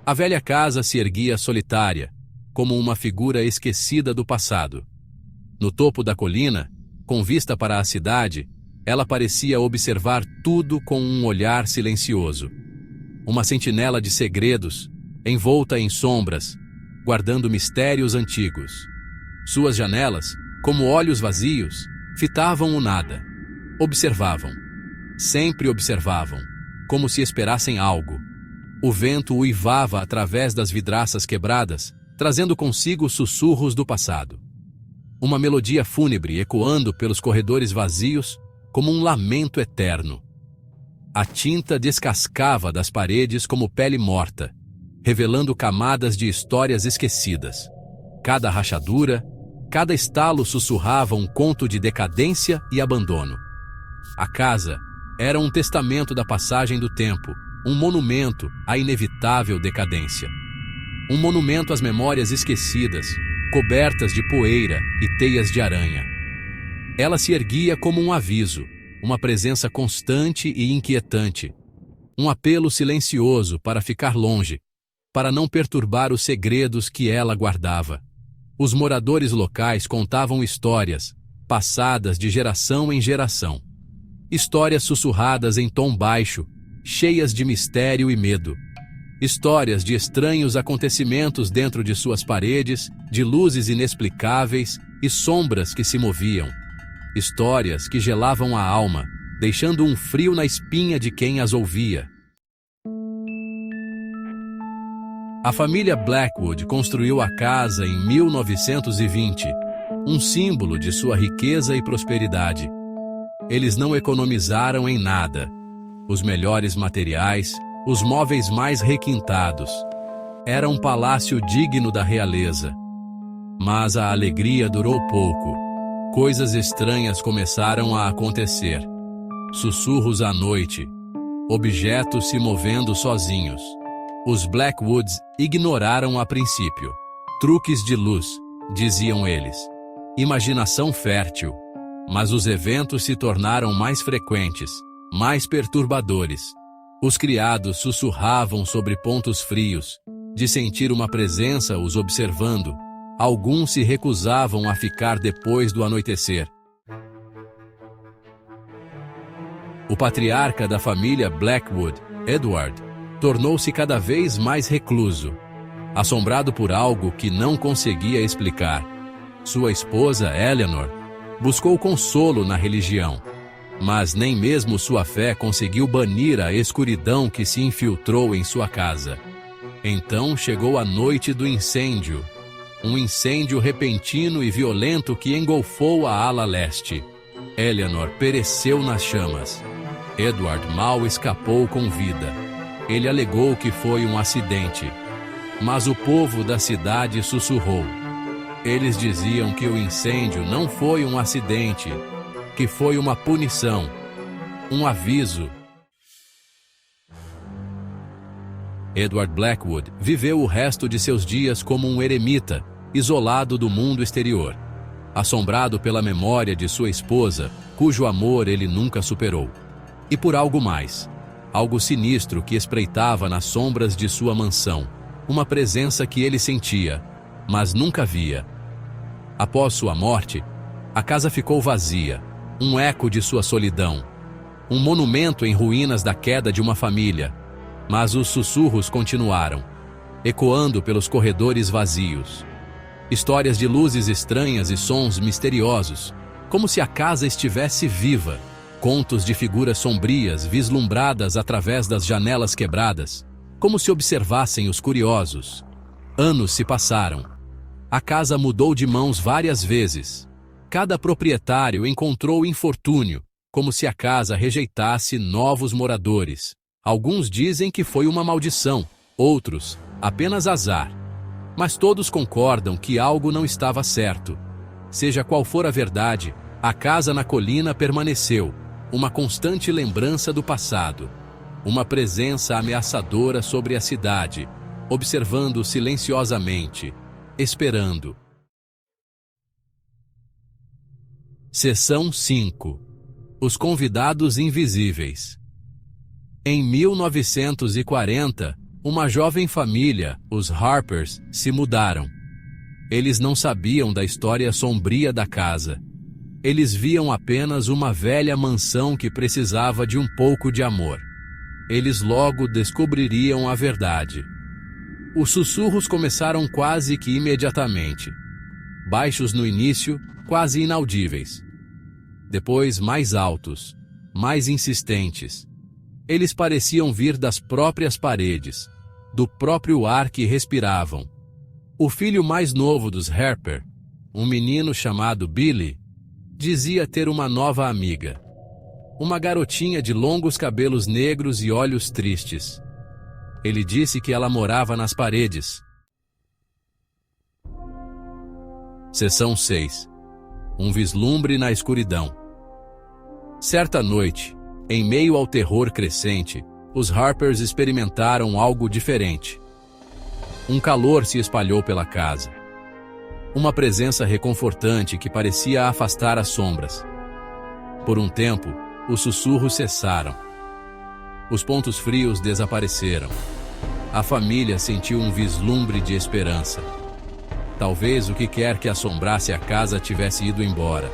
A velha casa se erguia solitária, como uma figura esquecida do passado. No topo da colina, com vista para a cidade, ela parecia observar tudo com um olhar silencioso. Uma sentinela de segredos, envolta em sombras, guardando mistérios antigos. Suas janelas, como olhos vazios, fitavam o nada. Observavam. Sempre observavam, como se esperassem algo. O vento uivava através das vidraças quebradas, trazendo consigo sussurros do passado. Uma melodia fúnebre ecoando pelos corredores vazios, como um lamento eterno. A tinta descascava das paredes como pele morta, revelando camadas de histórias esquecidas. Cada rachadura, cada estalo sussurrava um conto de decadência e abandono. A casa era um testamento da passagem do tempo, um monumento à inevitável decadência. Um monumento às memórias esquecidas, cobertas de poeira e teias de aranha. Ela se erguia como um aviso, uma presença constante e inquietante. Um apelo silencioso para ficar longe, para não perturbar os segredos que ela guardava. Os moradores locais contavam histórias, passadas de geração em geração. Histórias sussurradas em tom baixo, cheias de mistério e medo. Histórias de estranhos acontecimentos dentro de suas paredes, de luzes inexplicáveis e sombras que se moviam. Histórias que gelavam a alma, deixando um frio na espinha de quem as ouvia. A família Blackwood construiu a casa em 1920, um símbolo de sua riqueza e prosperidade. Eles não economizaram em nada. Os melhores materiais, os móveis mais requintados. Era um palácio digno da realeza. Mas a alegria durou pouco. Coisas estranhas começaram a acontecer. Sussurros à noite. Objetos se movendo sozinhos. Os Blackwoods ignoraram a princípio. Truques de luz, diziam eles. Imaginação fértil. Mas os eventos se tornaram mais frequentes, mais perturbadores. Os criados sussurravam sobre pontos frios, de sentir uma presença os observando. Alguns se recusavam a ficar depois do anoitecer. O patriarca da família Blackwood, Edward, tornou-se cada vez mais recluso, assombrado por algo que não conseguia explicar. Sua esposa, Eleanor, buscou consolo na religião, mas nem mesmo sua fé conseguiu banir a escuridão que se infiltrou em sua casa. Então chegou a noite do incêndio, um incêndio repentino e violento que engolfou a ala leste. Eleanor pereceu nas chamas. Edward mal escapou com vida. Ele alegou que foi um acidente, mas o povo da cidade sussurrou. Eles diziam que o incêndio não foi um acidente, que foi uma punição, um aviso. Edward Blackwood viveu o resto de seus dias como um eremita, isolado do mundo exterior, assombrado pela memória de sua esposa, cujo amor ele nunca superou, e por algo mais, algo sinistro que espreitava nas sombras de sua mansão, uma presença que ele sentia, mas nunca via. Após sua morte, a casa ficou vazia, um eco de sua solidão, um monumento em ruínas da queda de uma família. Mas os sussurros continuaram, ecoando pelos corredores vazios. Histórias de luzes estranhas e sons misteriosos, como se a casa estivesse viva. Contos de figuras sombrias vislumbradas através das janelas quebradas, como se observassem os curiosos. Anos se passaram. A casa mudou de mãos várias vezes. Cada proprietário encontrou infortúnio, como se a casa rejeitasse novos moradores. Alguns dizem que foi uma maldição, outros, apenas azar. Mas todos concordam que algo não estava certo. Seja qual for a verdade, a casa na colina permaneceu, uma constante lembrança do passado. Uma presença ameaçadora sobre a cidade, observando silenciosamente, esperando. Seção 5. Os convidados invisíveis. Em 1940, Uma jovem família, os Harpers, se mudaram. Eles não sabiam da história sombria da casa. Eles viam apenas uma velha mansão que precisava de um pouco de amor. Eles logo descobririam a verdade. Os sussurros começaram quase que imediatamente. Baixos no início, quase inaudíveis. Depois mais altos, mais insistentes. Eles pareciam vir das próprias paredes, do próprio ar que respiravam. O filho mais novo dos Harper, um menino chamado Billy, dizia ter uma nova amiga. Uma garotinha de longos cabelos negros e olhos tristes. Ele disse que ela morava nas paredes. Seção 6. Um vislumbre na escuridão. Certa noite, em meio ao terror crescente, os Harpers experimentaram algo diferente. Um calor se espalhou pela casa. Uma presença reconfortante que parecia afastar as sombras. Por um tempo, os sussurros cessaram. Os pontos frios desapareceram. A família sentiu um vislumbre de esperança. Talvez o que quer que assombrasse a casa tivesse ido embora.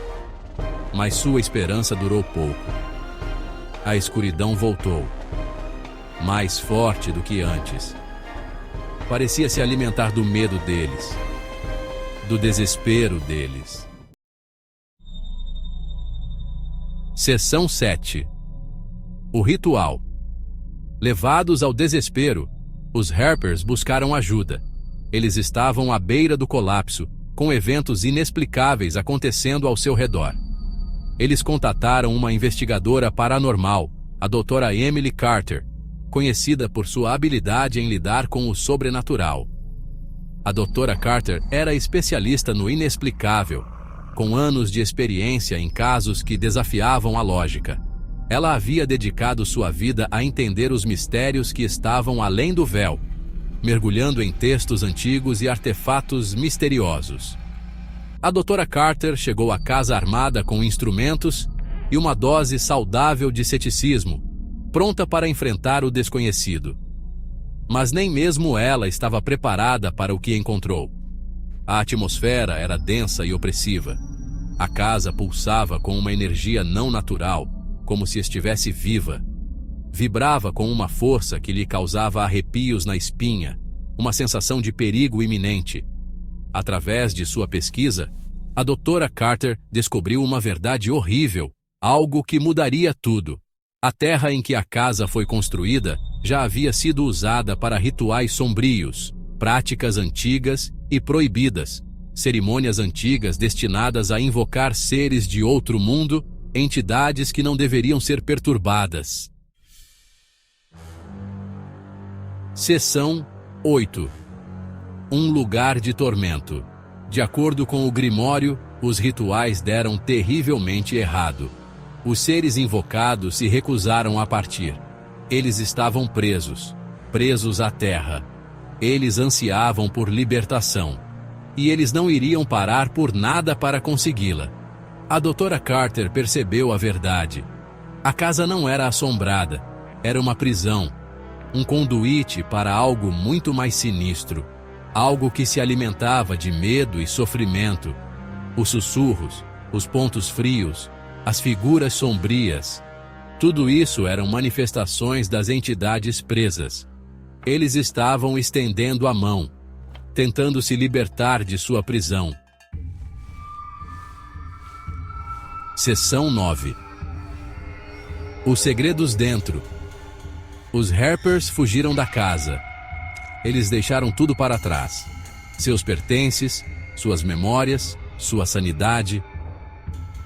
Mas sua esperança durou pouco. A escuridão voltou, mais forte do que antes. Parecia se alimentar do medo deles, do desespero deles. Seção 7. O ritual. Levados ao desespero, os Harpers buscaram ajuda. Eles estavam à beira do colapso, com eventos inexplicáveis acontecendo ao seu redor. Eles contataram uma investigadora paranormal, a doutora Emily Carter, conhecida por sua habilidade em lidar com o sobrenatural. A doutora Carter era especialista no inexplicável, com anos de experiência em casos que desafiavam a lógica. Ela havia dedicado sua vida a entender os mistérios que estavam além do véu, mergulhando em textos antigos e artefatos misteriosos. A doutora Carter chegou à casa armada com instrumentos e uma dose saudável de ceticismo, pronta para enfrentar o desconhecido. Mas nem mesmo ela estava preparada para o que encontrou. A atmosfera era densa e opressiva. A casa pulsava com uma energia não natural, como se estivesse viva. Vibrava com uma força que lhe causava arrepios na espinha, uma sensação de perigo iminente. Através de sua pesquisa, a doutora Carter descobriu uma verdade horrível, algo que mudaria tudo. A terra em que a casa foi construída já havia sido usada para rituais sombrios, práticas antigas e proibidas, cerimônias antigas destinadas a invocar seres de outro mundo, entidades que não deveriam ser perturbadas. Seção 8. Um lugar de tormento. De acordo com o Grimório, os rituais deram terrivelmente errado. Os seres invocados se recusaram a partir. Eles estavam presos à terra. Eles ansiavam por libertação. E eles não iriam parar por nada para consegui-la. A doutora Carter percebeu a verdade. A casa não era assombrada, era uma prisão, um conduíte para algo muito mais sinistro, algo que se alimentava de medo e sofrimento. Os sussurros, os pontos frios, as figuras sombrias, tudo isso eram manifestações das entidades presas. Eles estavam estendendo a mão, tentando se libertar de sua prisão. Seção 9. Os segredos dentro. Os Harpers fugiram da casa. Eles deixaram tudo para trás. Seus pertences, suas memórias, sua sanidade.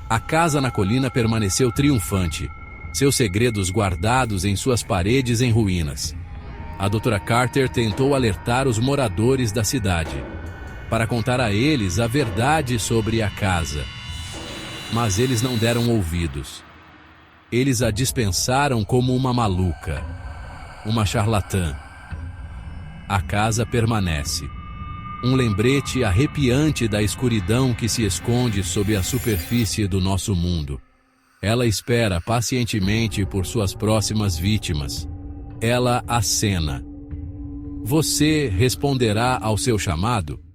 A casa na colina permaneceu triunfante, seus segredos guardados em suas paredes em ruínas. A doutora Carter tentou alertar os moradores da cidade, para contar a eles a verdade sobre a casa. Mas eles não deram ouvidos. Eles a dispensaram como uma maluca, uma charlatã. A casa permanece. Um lembrete arrepiante da escuridão que se esconde sob a superfície do nosso mundo. Ela espera pacientemente por suas próximas vítimas. Ela acena. Você responderá ao seu chamado